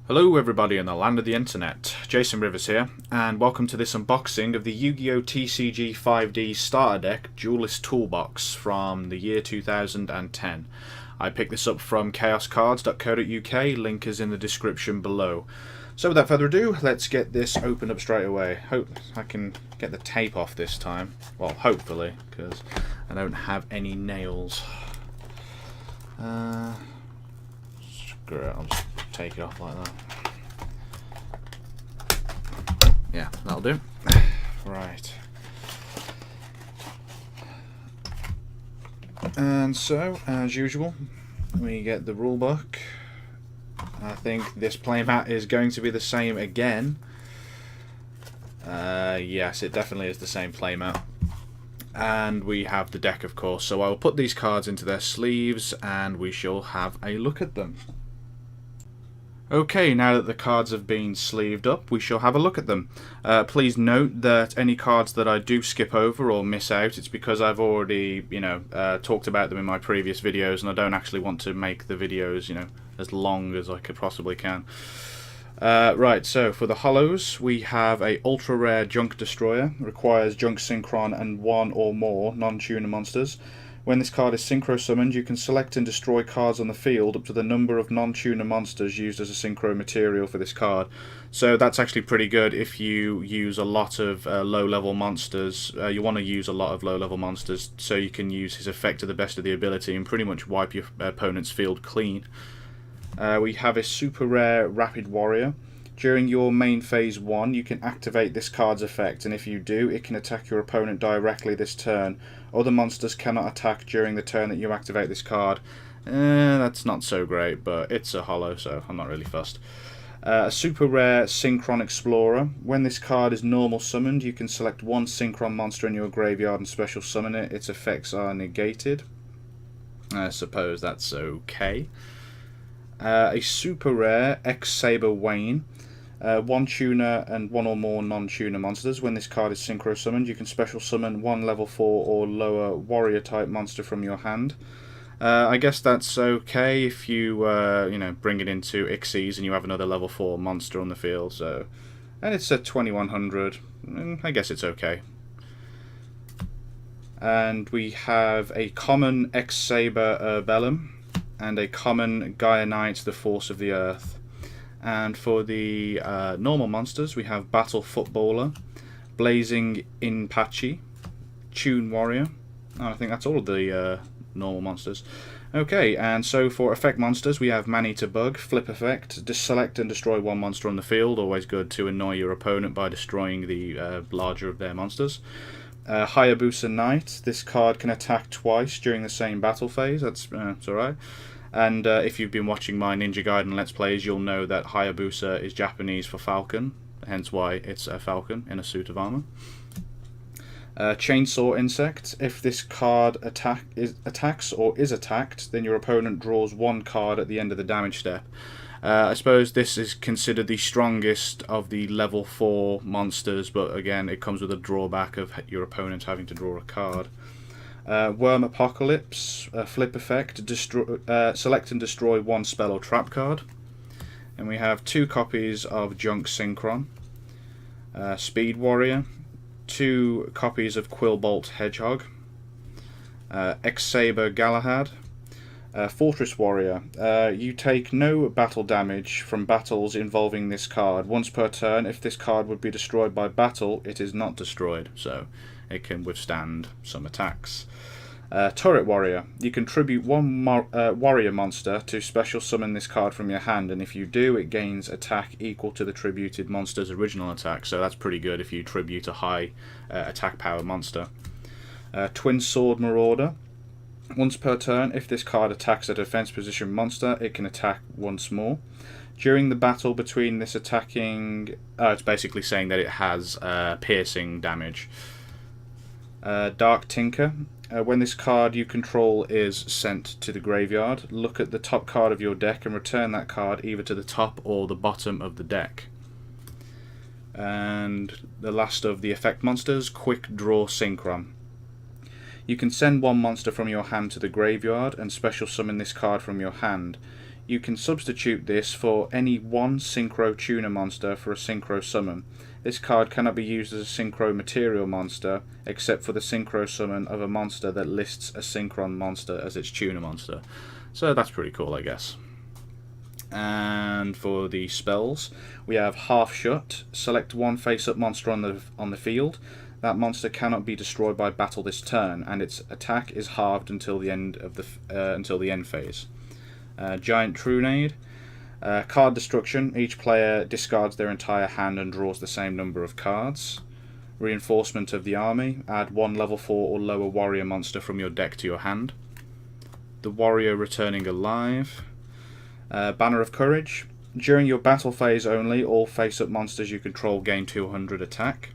Hello everybody in the land of the internet, Jason Rivers here, and welcome to this unboxing of the Yu-Gi-Oh! TCG 5D starter deck Duelist Toolbox from the year 2010. I picked this up from chaoscards.co.uk, link is in the description below. So without further ado, let's get this opened up straight away. Hope I can get the tape off this time. Well, hopefully, because I don't have any nails. Screw it, I'll just take it off like that. Yeah, that'll do. Right. And so, as usual, we get the rulebook. I think this playmat is going to be the same again. Yes, it definitely is the same playmat. And we have the deck, of course. So I'll put these cards into their sleeves and we shall have a look at them. Okay, now that the cards have been sleeved up, we shall have a look at them. Please note that any cards that I do skip over or miss out, it's because I've already, talked about them in my previous videos, and I don't actually want to make the videos, as long as I could possibly can. Right, so for the hollows, we have a ultra rare Junk Destroyer. Requires Junk Synchron and one or more non-tuner monsters. When this card is synchro summoned, you can select and destroy cards on the field up to the number of non-tuner monsters used as a synchro material for this card. So that's actually pretty good if you use a lot of low-level monsters. You want to use a lot of low-level monsters so you can use his effect to the best of the ability and pretty much wipe your opponent's field clean. We have a super rare Rapid Warrior. During your main phase 1, you can activate this card's effect, and if you do, it can attack your opponent directly this turn. Other monsters cannot attack during the turn that you activate this card. That's not so great, but it's a holo, so I'm not really fussed. A super rare Synchron Explorer. When this card is normal summoned, you can select one Synchron monster in your graveyard and special summon it. Its effects are negated. I suppose that's okay. A super rare X-Saber Wayne. One tuner and one or more non-tuner monsters. When this card is synchro summoned, you can special summon one level 4 or lower warrior type monster from your hand. I guess that's okay if you bring it into Ixies and you have another level 4 monster on the field. So, and it's at 2100. I guess it's okay. And we have a common X-Saber Urbellum and a common Gaia Knight, the Force of the Earth. And for the normal monsters, we have Battle Footballer, Blazing Inpachi, Tune Warrior. Oh, I think that's all of the normal monsters. Okay, and so for effect monsters, we have Man-Eater Bug, Flip Effect, select and destroy one monster on the field. Always good to annoy your opponent by destroying the larger of their monsters. Hayabusa Knight. This card can attack twice during the same battle phase. That's alright. And if you've been watching my Ninja Gaiden Let's Plays, you'll know that Hayabusa is Japanese for falcon, hence why it's a falcon in a suit of armor. Chainsaw Insect. If this card attacks or is attacked, then your opponent draws one card at the end of the damage step. I suppose this is considered the strongest of the level 4 monsters, but again, it comes with a drawback of your opponent having to draw a card. Worm Apocalypse, Flip Effect, select and destroy one spell or trap card. And we have 2 copies of Junk Synchron, Speed Warrior, 2 copies of Quillbolt Hedgehog, X-Saber Galahad, Fortress Warrior. You take no battle damage from battles involving this card. Once per turn, if this card would be destroyed by battle, it is not destroyed, so it can withstand some attacks. Turret Warrior. You contribute one warrior monster to special summon this card from your hand, and if you do, it gains attack equal to the tributed monster's original attack, so that's pretty good if you tribute a high attack power monster. Twin Sword Marauder. Once per turn, if this card attacks a defense position monster, it can attack once more. During the battle between this attacking... it's basically saying that it has piercing damage. Dark Tinker. When this card you control is sent to the graveyard, look at the top card of your deck and return that card either to the top or the bottom of the deck. And the last of the effect monsters, Quick Draw Synchron. You can send one monster from your hand to the graveyard and special summon this card from your hand. you can substitute this for any one Synchro Tuner monster for a Synchro Summon. This card cannot be used as a Synchro Material monster, except for the Synchro Summon of a monster that lists a Synchron monster as its Tuner monster. So that's pretty cool, I guess. And for the spells, we have Half Shut. Select one face-up monster on the field. That monster cannot be destroyed by battle this turn, and its attack is halved until the end of the end phase. Giant Trunade. Card destruction. Each player discards their entire hand and draws the same number of cards. Reinforcement of the army. Add one level 4 or lower warrior monster from your deck to your hand. The warrior returning alive. Banner of Courage. During your battle phase only, all face-up monsters you control gain 200 attack.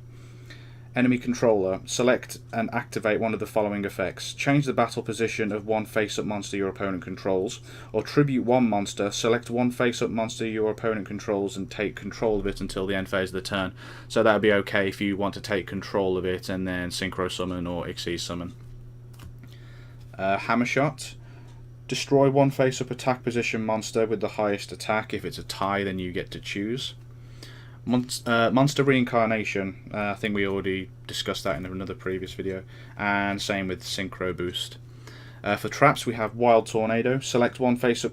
Enemy controller. Select and activate one of the following effects. Change the battle position of one face-up monster your opponent controls, or tribute one monster. Select one face-up monster your opponent controls and take control of it until the end phase of the turn. So that would be okay if you want to take control of it and then Synchro Summon or Xyz Summon. Hammer Shot. Destroy one face-up attack position monster with the highest attack. If it's a tie, then you get to choose. Monster Reincarnation. I think we already discussed that in another previous video. And same with Synchro Boost. For traps, we have Wild Tornado. Select one face-up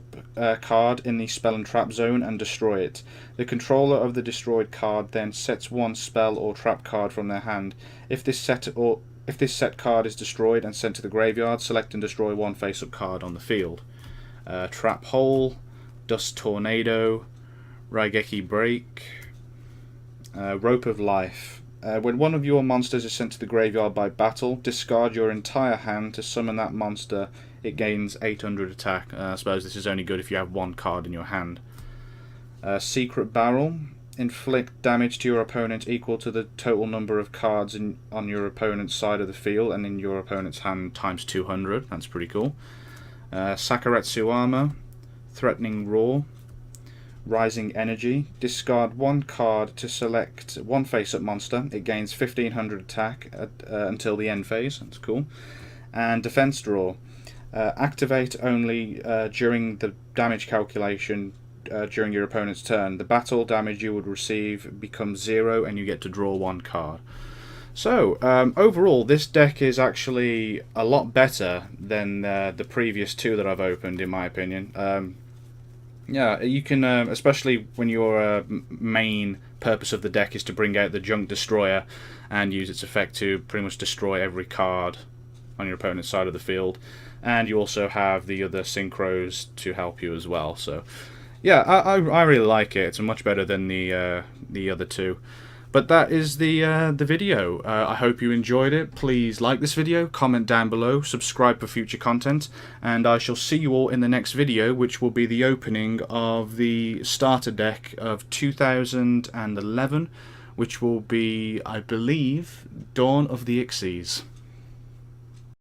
card in the spell and trap zone and destroy it. The controller of the destroyed card then sets one spell or trap card from their hand. If this set card is destroyed and sent to the graveyard, select and destroy one face-up card on the field. Trap Hole, Dust Tornado, Raigeki Break, Rope of Life. When one of your monsters is sent to the graveyard by battle, discard your entire hand to summon that monster. It gains 800 attack. I suppose this is only good if you have one card in your hand. Secret Barrel. Inflict damage to your opponent equal to the total number of cards on your opponent's side of the field and in your opponent's hand times 200. That's pretty cool. Sakuretsu Armor. Threatening Roar. Rising Energy. Discard one card to select one face-up monster. It gains 1500 attack until the end phase. That's cool. And Defense Draw. Activate only during the damage calculation during your opponent's turn. The battle damage you would receive becomes 0 and you get to draw one card. So, overall, this deck is actually a lot better than the previous two that I've opened, in my opinion. Yeah, you can, especially when your main purpose of the deck is to bring out the Junk Destroyer and use its effect to pretty much destroy every card on your opponent's side of the field. And you also have the other Synchros to help you as well. So, yeah, I really like it. It's much better than the other two. But that is the video. I hope you enjoyed it. Please like this video, comment down below, subscribe for future content, and I shall see you all in the next video, which will be the opening of the starter deck of 2011, which will be, I believe, Dawn of the Xyz.